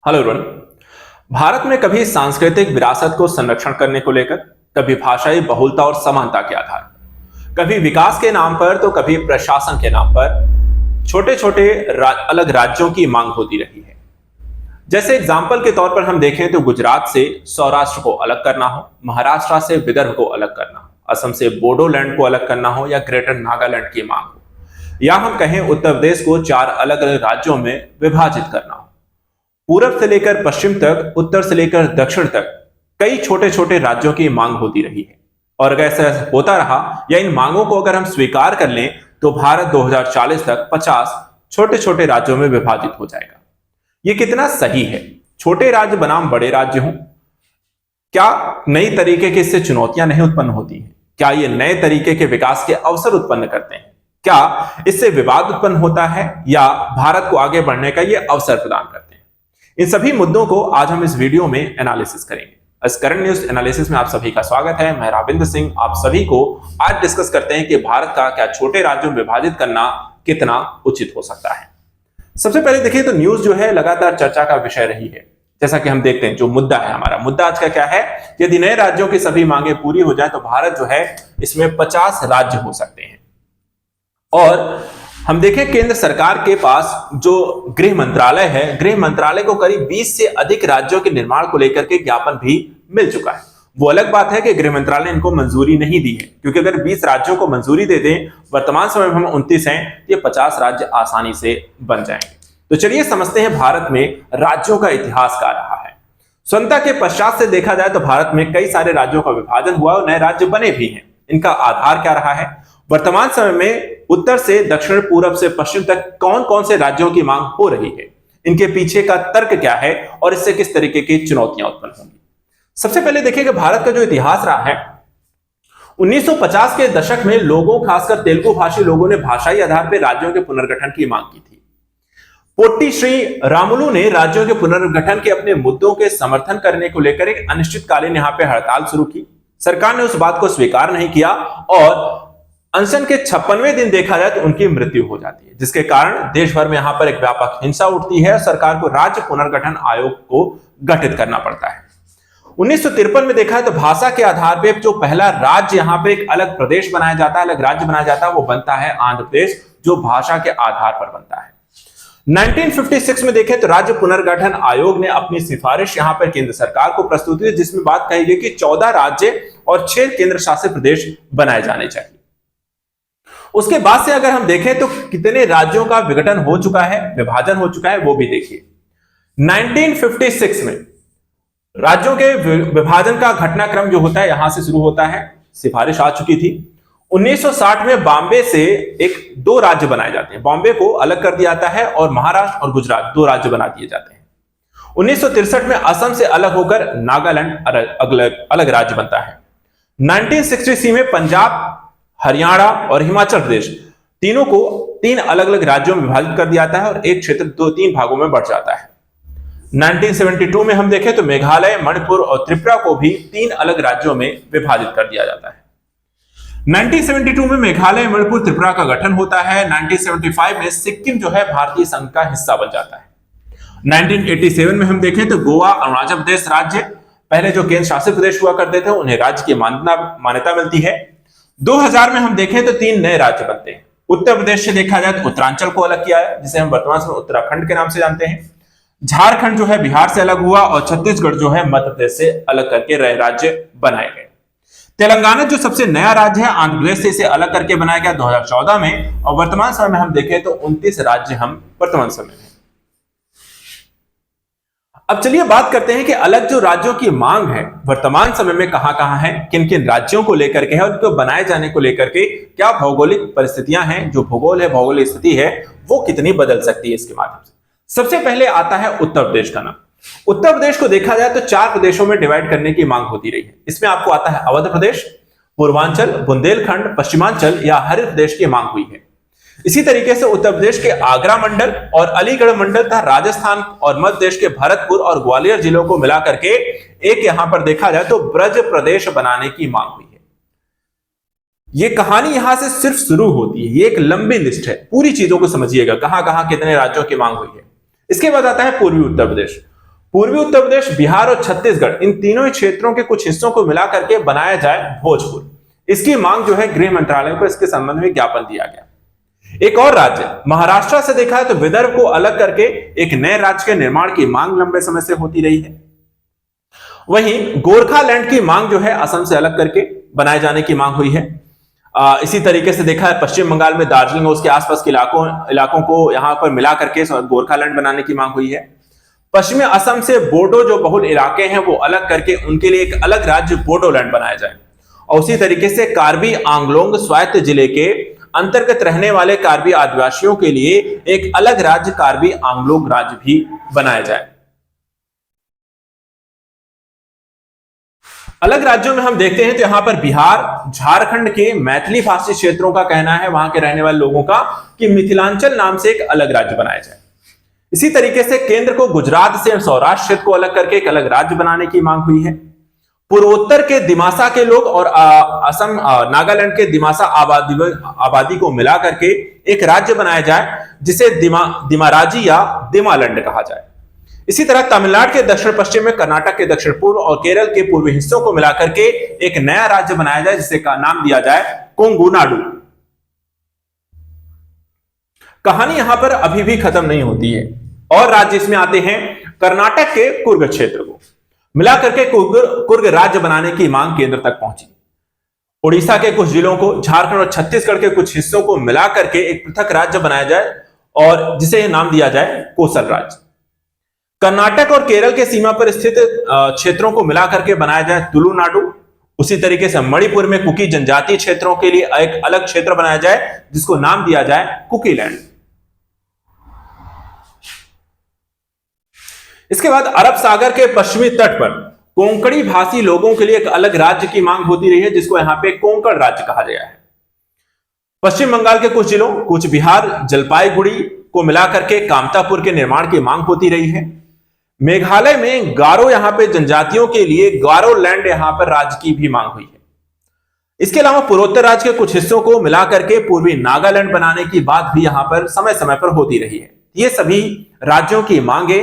Hello everyone. Bharat में कभी सांस्कृतिक विरासत को संरक्षण करने को लेकर, कभी भाषाई बहुलता और समानता के आधार, कभी विकास के नाम पर तो कभी प्रशासन के नाम पर छोटे छोटे अलग राज्यों की मांग होती रही है। जैसे एग्जाम्पल के तौर पर हम देखें तो गुजरात से सौराष्ट्र को अलग करना हो, महाराष्ट्र से विदर्भ को अलग करना हो, असम से बोडोलैंड को अलग करना हो या ग्रेटर नागालैंड की मांग हो, या हम कहें उत्तर प्रदेश को 4 अलग अलग राज्यों में विभाजित करना हो। पूरब से लेकर पश्चिम तक, उत्तर से लेकर दक्षिण तक कई छोटे छोटे राज्यों की मांग होती रही है। और अगर ऐसा होता रहा या इन मांगों को अगर हम स्वीकार कर लें तो भारत 2040 तक 50 छोटे छोटे राज्यों में विभाजित हो जाएगा। ये कितना सही है? छोटे राज्य बनाम बड़े राज्य हों, क्या नई तरीके की इससे चुनौतियां नहीं उत्पन्न होती हैं? क्या ये नए तरीके के विकास के अवसर उत्पन्न करते हैं? क्या इससे विवाद उत्पन्न होता है या भारत को आगे बढ़ने का ये अवसर प्रदान करते हैं? इन सभी मुद्दों को आज हम इस वीडियो में एनालिसिस करेंगे। इस करंट न्यूज एनालिसिस में आप सभी का स्वागत है। मैं राविंद्र सिंह आप सभी को आज डिस्कस करते हैं कि भारत का क्या छोटे राज्यों में विभाजित करना कितना उचित हो सकता है। सबसे पहले देखिए तो न्यूज जो है लगातार चर्चा का विषय रही है। जैसा कि हम देखते हैं जो मुद्दा है, हमारा मुद्दा आज का क्या है? यदि नए राज्यों की सभी मांगे पूरी हो जाए तो भारत जो है इसमें 50 राज्य हो सकते हैं। और हम देखें केंद्र सरकार के पास जो गृह मंत्रालय है, गृह मंत्रालय को करीब 20 से अधिक राज्यों के निर्माण को लेकर के ज्ञापन भी मिल चुका है। वो अलग बात है कि गृह मंत्रालय ने इनको मंजूरी नहीं दी है, क्योंकि अगर 20 राज्यों को मंजूरी दे दें, वर्तमान समय में हम 29 हैं, ये 50 राज्य आसानी से बन जाएंगे। तो चलिए समझते हैं भारत में राज्यों का इतिहास क्या रहा है। स्वतंत्रता के पश्चात से देखा जाए तो भारत में कई सारे राज्यों का विभाजन हुआ और नए राज्य बने भी हैं। इनका आधार क्या रहा है? वर्तमान समय में उत्तर से दक्षिण, पूरब से पश्चिम तक कौन कौन से राज्यों की मांग हो रही है, इनके पीछे का तर्क क्या है और इससे किस तरीके की चुनौतियां उत्पन्न होंगी। सबसे पहले देखिए कि भारत का जो इतिहास रहा है, 1950 के दशक में लोगों, खासकर तेलुगु भाषी लोगों ने भाषाई आधार पर राज्यों के पुनर्गठन की मांग की थी। पोट्टी श्री रामुलु ने राज्यों के पुनर्गठन के अपने मुद्दों के समर्थन करने को लेकर एक अनिश्चितकालीन यहां पे हड़ताल शुरू की। सरकार ने उस बात को स्वीकार नहीं किया और अनशन के 56वें दिन देखा जाए तो उनकी मृत्यु हो जाती है, जिसके कारण देश भर में यहां पर एक व्यापक हिंसा उठती है और सरकार को राज्य पुनर्गठन आयोग को गठित करना पड़ता है। 1953 में देखा है तो भाषा के आधार पर जो पहला राज्य यहां पर एक अलग प्रदेश बनाया जाता है, अलग राज्य बनाया जाता है, वो बनता है आंध्र प्रदेश, जो भाषा के आधार पर बनता है। 1956 में देखें तो राज्य पुनर्गठन आयोग ने अपनी सिफारिश यहां पर केंद्र सरकार को प्रस्तुत की, जिसमें बात कही गई कि 14 राज्य और 6 केंद्र शासित प्रदेश बनाए जाने चाहिए। उसके बाद से अगर हम देखें तो कितने राज्यों का विघटन हो चुका है, विभाजन हो चुका है, वो भी देखिए। 1956 में राज्यों के विभाजन का घटनाक्रम जो होता है यहां से शुरू होता है, सिफारिश आ चुकी थी। 1960 में बॉम्बे से 2 राज्य बनाए जाते हैं, बॉम्बे को अलग कर दिया जाता है और महाराष्ट्र और गुजरात 2 राज्य बना दिए जाते हैं। 1963 में असम से अलग होकर नागालैंड अलग राज्य बनता है। 1963 में पंजाब, हरियाणा और हिमाचल प्रदेश तीनों को 3 अलग अलग राज्यों में विभाजित कर दिया जाता है और एक क्षेत्र 2-3 भागों में बढ़ जाता है। 1972 में हम देखें तो मेघालय, मणिपुर और त्रिपुरा को भी 3 अलग राज्यों में विभाजित कर दिया जाता है। 1972 में मेघालय, मणिपुर, त्रिपुरा का गठन होता है। 1975 में सिक्किम जो है भारतीय संघ का हिस्सा बन जाता है। 1987 में हम देखें तो गोवा, अरुणाचल प्रदेश राज्य, पहले जो केंद्र शासित प्रदेश हुआ करते थे, उन्हें राज्य की मान्यता मिलती है। 2000 में हम देखें तो 3 नए राज्य बनते हैं। उत्तर प्रदेश से देखा जाए तो उत्तरांचल को अलग किया है, जिसे हम वर्तमान में उत्तराखंड के नाम से जानते हैं। झारखंड जो है बिहार से अलग हुआ और छत्तीसगढ़ जो है मध्य प्रदेश से अलग करके नए राज्य बनाए गए। तेलंगाना जो सबसे नया राज्य है, आंध्र प्रदेश से इसे अलग करके बनाया गया 2014 में, और वर्तमान समय में हम देखें तो 29 राज्य हम वर्तमान समय में। अब चलिए बात करते हैं कि अलग जो राज्यों की मांग है वर्तमान समय में कहां-कहां है, किन-किन राज्यों को लेकर के है और उनको बनाए जाने को लेकर के क्या भौगोलिक परिस्थितियां हैं, जो भूगोल है, भौगोलिक स्थिति है, वो कितनी बदल सकती है इसके माध्यम से। सबसे पहले आता है उत्तर प्रदेश का नाम। उत्तर प्रदेश को देखा जाए तो 4 प्रदेशों में डिवाइड करने की मांग होती रही है। इसमें आपको आता है अवध प्रदेश, पूर्वांचल, बुंदेलखंड, पश्चिमांचल या हरित प्रदेश की मांग हुई है। इसी तरीके से उत्तर प्रदेश के आगरा मंडल और अलीगढ़ मंडल तथा राजस्थान और मध्य प्रदेश के भरतपुर और ग्वालियर जिलों को मिलाकर के एक यहां पर देखा जाए तो ब्रज प्रदेश बनाने की मांग हुई है। ये कहानी यहां से सिर्फ शुरू होती है, ये एक लंबी लिस्ट है, पूरी चीजों को समझिएगा कहां कहां कितने राज्यों की मांग हुई है। इसके बाद आता है पूर्वी उत्तर प्रदेश। पूर्वी उत्तर प्रदेश, बिहार और छत्तीसगढ़, इन तीनों ही क्षेत्रों के कुछ हिस्सों को मिलाकर के बनाया जाए भोजपुर। इसकी मांग जो है गृह मंत्रालय को इसके संबंध में ज्ञापन दिया गया। एक और राज्य महाराष्ट्र से देखा है तो विदर्भ को अलग करके एक नए राज्य के निर्माण की मांग लंबे समय से होती रही है। वहीं गोरखालैंड की मांग जो है असम से अलग करके बनाए जाने की मांग हुई है। इसी तरीके से देखा है पश्चिम बंगाल में दार्जिलिंग और उसके आसपास के इलाकों को यहां पर मिला करके गोरखालैंड बनाने की मांग हुई है। पश्चिमी असम से बोडो जो बहुल इलाके हैं वो अलग करके उनके लिए एक अलग राज्य बोडोलैंड बनाया जाए। और उसी तरीके से कार्बी आंगलोंग स्वायत्त जिले के अंतर्गत रहने वाले कार्बी आदिवासियों के लिए एक अलग राज्य कार्बी आंगलोंग राज्य भी बनाया जाए। अलग राज्यों में हम देखते हैं तो यहां पर बिहार, झारखंड के मैथिली भाषी क्षेत्रों का कहना है, वहां के रहने वाले लोगों का, कि मिथिलांचल नाम से एक अलग राज्य बनाया जाए। इसी तरीके से केंद्र को गुजरात से सौराष्ट्र क्षेत्र को अलग करके एक अलग राज्य बनाने की मांग हुई है। पूर्वोत्तर के दिमासा के लोग और असम नागालैंड के दिमासा आबादी को मिला करके एक राज्य बनाया जाए जिसे दिमाराजी या दिमालैंड कहा जाए। इसी तरह तमिलनाडु के दक्षिण पश्चिम में, कर्नाटक के दक्षिण पूर्व और केरल के पूर्वी हिस्सों को मिलाकर के एक नया राज्य बनाया जाए जिसे का नाम दिया जाए कोंगुनाडु। कहानी यहां पर अभी भी खत्म नहीं होती है और राज्य इसमें आते हैं। कर्नाटक के कुर्ग क्षेत्र को मिलाकर के कुर्ग राज्य बनाने की मांग केंद्र तक पहुंची। उड़ीसा के कुछ जिलों को, झारखंड और छत्तीसगढ़ के कुछ हिस्सों को मिलाकर के एक पृथक राज्य बनाया जाए और जिसे नाम दिया जाए कोसल राज्य। कर्नाटक और केरल के सीमा पर स्थित क्षेत्रों को मिलाकर के बनाया जाए तुलुनाडु। उसी तरीके से मणिपुर में कुकी जनजातीय क्षेत्रों के लिए एक अलग क्षेत्र बनाया जाए जिसको नाम दिया जाए कुकीलैंड। इसके बाद अरब सागर के पश्चिमी तट पर कोंकणी भाषी लोगों के लिए एक अलग राज्य की मांग होती रही है जिसको यहां पे कोंकण राज्य कहा गया है। पश्चिम बंगाल के कुछ जिलों, कुछ बिहार, जलपाईगुड़ी को मिलाकर के कामतापुर के निर्माण की मांग होती रही है। मेघालय में गारो यहां पे जनजातियों के लिए गारोलैंड यहां पर राज्य की भी मांग हुई है। इसके अलावा पूर्वोत्तर राज्य के कुछ हिस्सों को मिलाकर के पूर्वी नागालैंड बनाने की बात भी यहां पर समय समय पर होती रही है। ये सभी राज्यों की मांगे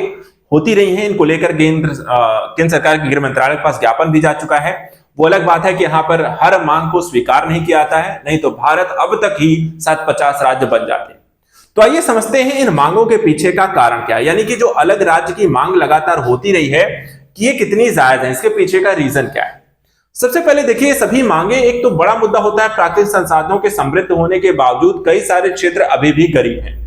होती रही हैं। इनको लेकर केंद्र सरकार के गृह मंत्रालय के पास ज्ञापन भी जा चुका है। वो अलग बात है कि यहां पर हर मांग को स्वीकार नहीं किया जाता है, नहीं तो भारत अब तक ही 50 राज्य बन जाते। तो आइए समझते हैं इन मांगों के पीछे का कारण क्या है, यानी कि जो अलग राज्य की मांग लगातार होती रही है कि ये कितनी जायज है, इसके पीछे का रीजन क्या है। सबसे पहले देखिए, सभी मांगे, एक तो बड़ा मुद्दा होता है प्राकृतिक संसाधनों के समृद्ध होने के बावजूद कई सारे क्षेत्र अभी भी गरीब हैं।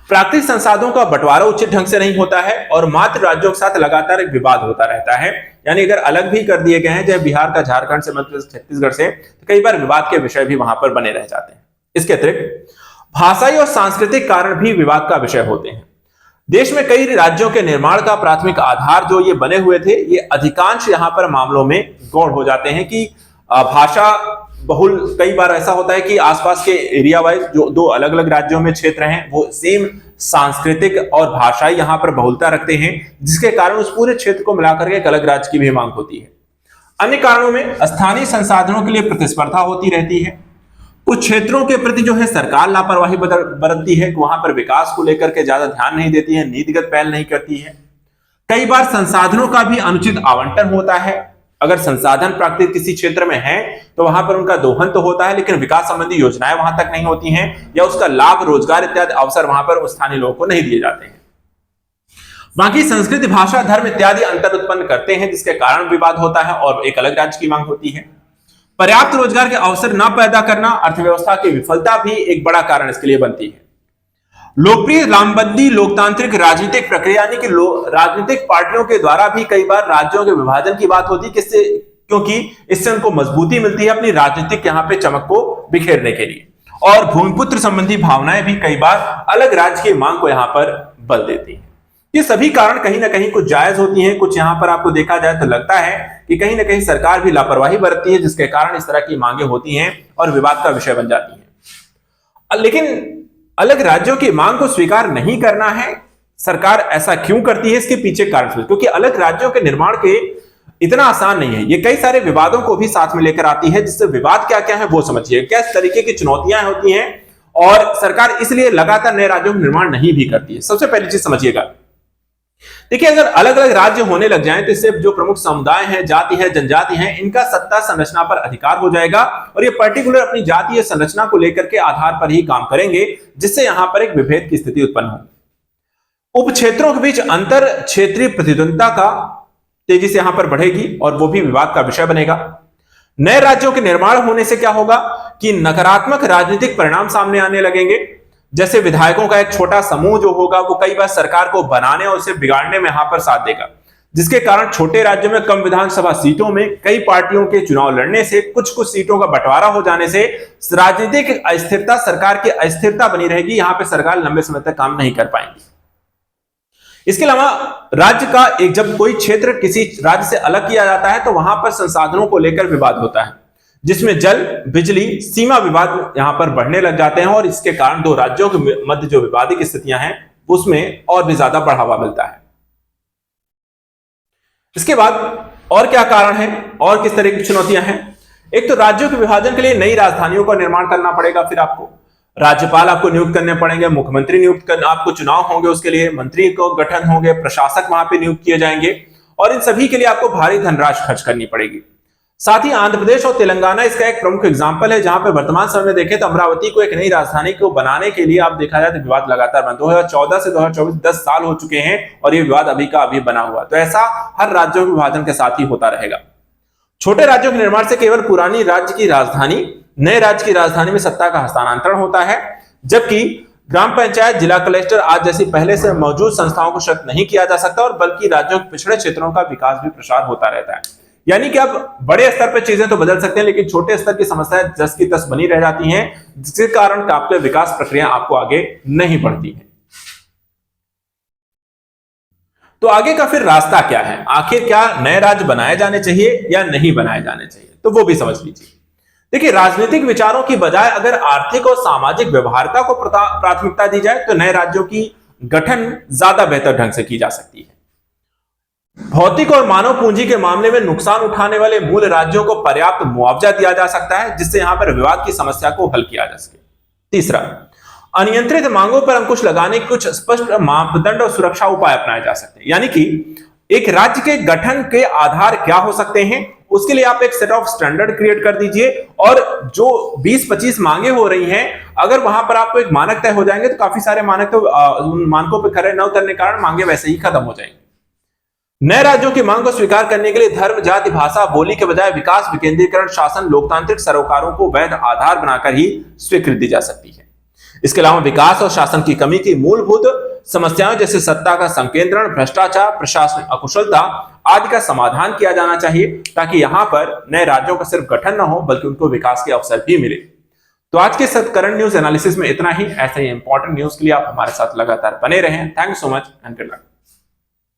प्राकृतिक संसाधनों का बंटवारा उचित ढंग से नहीं होता है और मात्र राज्यों के साथ लगातार एक विवाद होता रहता है। यानी अगर अलग भी कर दिए गए हैं चाहे बिहार का, झारखंड से, मध्य प्रदेश, छत्तीसगढ़ से, तो कई बार विवाद के विषय भी वहां पर बने रह जाते हैं। इसके अतिरिक्त भाषाई और सांस्कृतिक कारण भी विवाद का विषय होते हैं। देश में कई राज्यों के निर्माण का प्राथमिक आधार जो ये बने हुए थे, ये अधिकांश यहां पर मामलों में गौण हो जाते हैं कि भाषा बहुल, कई बार ऐसा होता है कि आसपास के एरिया वाइज जो दो अलग अलग राज्यों में क्षेत्र हैं वो सेम सांस्कृतिक और भाषाई यहां पर बहुलता रखते हैं, जिसके कारण उस पूरे क्षेत्र को मिलाकर के एक अलग राज्य की भी मांग होती है। अन्य कारणों में स्थानीय संसाधनों के लिए प्रतिस्पर्धा होती रहती है। कुछ क्षेत्रों के प्रति जो है सरकार लापरवाही बरतती है, वहां पर विकास को लेकर के ज्यादा ध्यान नहीं देती है, नीतिगत पहल नहीं करती है। कई बार संसाधनों का भी अनुचित आवंटन होता है। अगर संसाधन प्राकृतिक किसी क्षेत्र में है तो वहां पर उनका दोहन तो होता है, लेकिन विकास संबंधी योजनाएं वहां तक नहीं होती हैं या उसका लाभ, रोजगार इत्यादि अवसर वहां पर स्थानीय लोगों को नहीं दिए जाते हैं। बाकी संस्कृति, भाषा, धर्म इत्यादि अंतर उत्पन्न करते हैं जिसके कारण विवाद होता है और एक अलग राज्य की मांग होती है। पर्याप्त रोजगार के अवसर न पैदा करना अर्थव्यवस्था की विफलता भी एक बड़ा कारण इसके लिए बनती है। लोकप्रिय लामबंदी लोकतांत्रिक राजनीतिक प्रक्रिया यानी कि राजनीतिक पार्टियों के द्वारा भी कई बार राज्यों के विभाजन की बात होती है, किससे, क्योंकि इससे उनको मजबूती मिलती है अपनी राजनीतिक यहां पे चमक को बिखेरने के लिए। और भूमिपुत्र संबंधी भावनाएं भी कई बार अलग राज्य की मांग को यहां पर बल देती हैं। ये सभी कारण कहीं ना कहीं कुछ जायज होती हैं, कुछ यहां पर आपको देखा जाए तो लगता है कि कहीं ना कहीं सरकार भी लापरवाही बरतती है, जिसके कारण इस तरह की मांगे होती हैं और विवाद का विषय बन जाती हैं। लेकिन अलग राज्यों की मांग को स्वीकार नहीं करना है, सरकार ऐसा क्यों करती है, इसके पीछे कारण, क्योंकि अलग राज्यों के निर्माण के इतना आसान नहीं है। ये कई सारे विवादों को भी साथ में लेकर आती है, जिससे विवाद क्या क्या है वो समझिए, किस तरीके की चुनौतियां होती हैं और सरकार इसलिए लगातार नए राज्यों का निर्माण नहीं भी करती है। सबसे पहली चीज समझिएगा देखिए, अगर अलग अलग राज्य होने लग जाएं तो इससे जो प्रमुख समुदाय हैं, जाति है, जनजाति हैं, इनका सत्ता संरचना पर अधिकार हो जाएगा और ये पर्टिकुलर अपनी जातीय संरचना को लेकर के आधार पर ही काम करेंगे, जिससे यहां पर एक विभेद की स्थिति उत्पन्न हो। उप क्षेत्रों के बीच अंतर क्षेत्रीय प्रतिद्वंदता का तेजी से यहां पर बढ़ेगी और वो भी विवाद का विषय बनेगा। नए राज्यों के निर्माण होने से क्या होगा कि नकारात्मक राजनीतिक परिणाम सामने आने लगेंगे, जैसे विधायकों का एक छोटा समूह जो होगा वो कई बार सरकार को बनाने और उसे बिगाड़ने में यहां पर साथ देगा, जिसके कारण छोटे राज्यों में कम विधानसभा सीटों में कई पार्टियों के चुनाव लड़ने से कुछ सीटों का बंटवारा हो जाने से राजनीतिक अस्थिरता, सरकार की अस्थिरता बनी रहेगी। यहां पर सरकार लंबे समय तक काम नहीं कर पाएंगी। इसके अलावा राज्य का एक जब कोई क्षेत्र किसी राज्य से अलग किया जाता है तो वहां पर संसाधनों को लेकर विवाद होता है, जिसमें जल, बिजली, सीमा विवाद यहां पर बढ़ने लग जाते हैं और इसके कारण दो राज्यों के मध्य जो विवादित स्थितियां हैं उसमें और भी ज्यादा बढ़ावा मिलता है। इसके बाद और क्या कारण है और किस तरह की चुनौतियां हैं? एक तो राज्यों के विभाजन के लिए नई राजधानियों का निर्माण करना पड़ेगा, फिर आपको राज्यपाल आपको नियुक्त करने पड़ेंगे, मुख्यमंत्री नियुक्त करना, आपको चुनाव होंगे, उसके लिए मंत्री को गठन होंगे, प्रशासक वहां पे नियुक्त किए जाएंगे और इन सभी के लिए आपको भारी धनराशि खर्च करनी पड़ेगी। साथ ही आंध्र प्रदेश और तेलंगाना इसका एक प्रमुख एग्जाम्पल है, जहां पे वर्तमान समय में देखें तो अमरावती को एक नई राजधानी को बनाने के लिए आप देखा जाए तो विवाद लगातार बना। 2014 से 2024 10 साल हो चुके हैं और ये विवाद अभी का अभी बना हुआ। तो ऐसा हर राज्यों के विभाजन के साथ ही होता रहेगा। छोटे राज्यों के निर्माण से केवल पुरानी राज्य की राजधानी नए राज्य की राजधानी में सत्ता का हस्तांतरण होता है, जबकि ग्राम पंचायत, जिला कलेक्टर आज जैसी पहले से मौजूद संस्थाओं को शक्त नहीं किया जा सकता और बल्कि राज्यों के पिछड़े क्षेत्रों का विकास भी प्रसार होता रहता है। यानी कि अब बड़े स्तर पर चीजें तो बदल सकते हैं, लेकिन छोटे स्तर की समस्याएं जस की तस बनी रह जाती हैं, जिसके कारण आपके विकास प्रक्रिया आपको आगे नहीं बढ़ती है। तो आगे का फिर रास्ता क्या है? आखिर क्या नए राज्य बनाए जाने चाहिए या नहीं बनाए जाने चाहिए? तो वो भी समझ लीजिए। देखिए, राजनीतिक विचारों की बजाय अगर आर्थिक और सामाजिक व्यवहार्यता को प्राथमिकता दी जाए तो नए राज्यों की गठन ज्यादा बेहतर ढंग से की जा सकती है। भौतिक और मानव पूंजी के मामले में नुकसान उठाने वाले मूल राज्यों को पर्याप्त मुआवजा दिया जा सकता है, जिससे यहां पर विवाद की समस्या को हल किया जा सके। तीसरा, अनियंत्रित मांगों पर अंकुश लगाने के कुछ स्पष्ट मापदंड और सुरक्षा उपाय अपनाए जा सकते हैं। यानी कि एक राज्य के गठन के आधार क्या हो सकते हैं, उसके लिए आप एक सेट ऑफ स्टैंडर्ड क्रिएट कर दीजिए और जो 20-25 मांगे हो रही हैं, अगर वहां पर आपको एक मानक तय हो जाएंगे तो काफी सारे मानक तो उन मानकों पर खरे न उतरने के कारण मांगे वैसे ही खत्म हो जाएंगे। नए राज्यों की मांग को स्वीकार करने के लिए धर्म, जाति, भाषा, बोली के बजाय विकास, विकेंद्रीकरण, शासन, लोकतांत्रिक सरोकारों को वैध आधार बनाकर ही स्वीकृति दी जा सकती है। इसके अलावा विकास और शासन की कमी की मूलभूत समस्याओं जैसे सत्ता का संकेंद्रण, भ्रष्टाचार, प्रशासनिक अकुशलता आदि का समाधान किया जाना चाहिए, ताकि यहां पर नए राज्यों का सिर्फ गठन न हो बल्कि उनको विकास के अवसर भी मिले। तो आज के करंट न्यूज एनालिसिस में इतना ही। ऐसे ही इंपॉर्टेंट न्यूज के लिए आप हमारे साथ लगातार बने रहें। Thank you so much and good luck.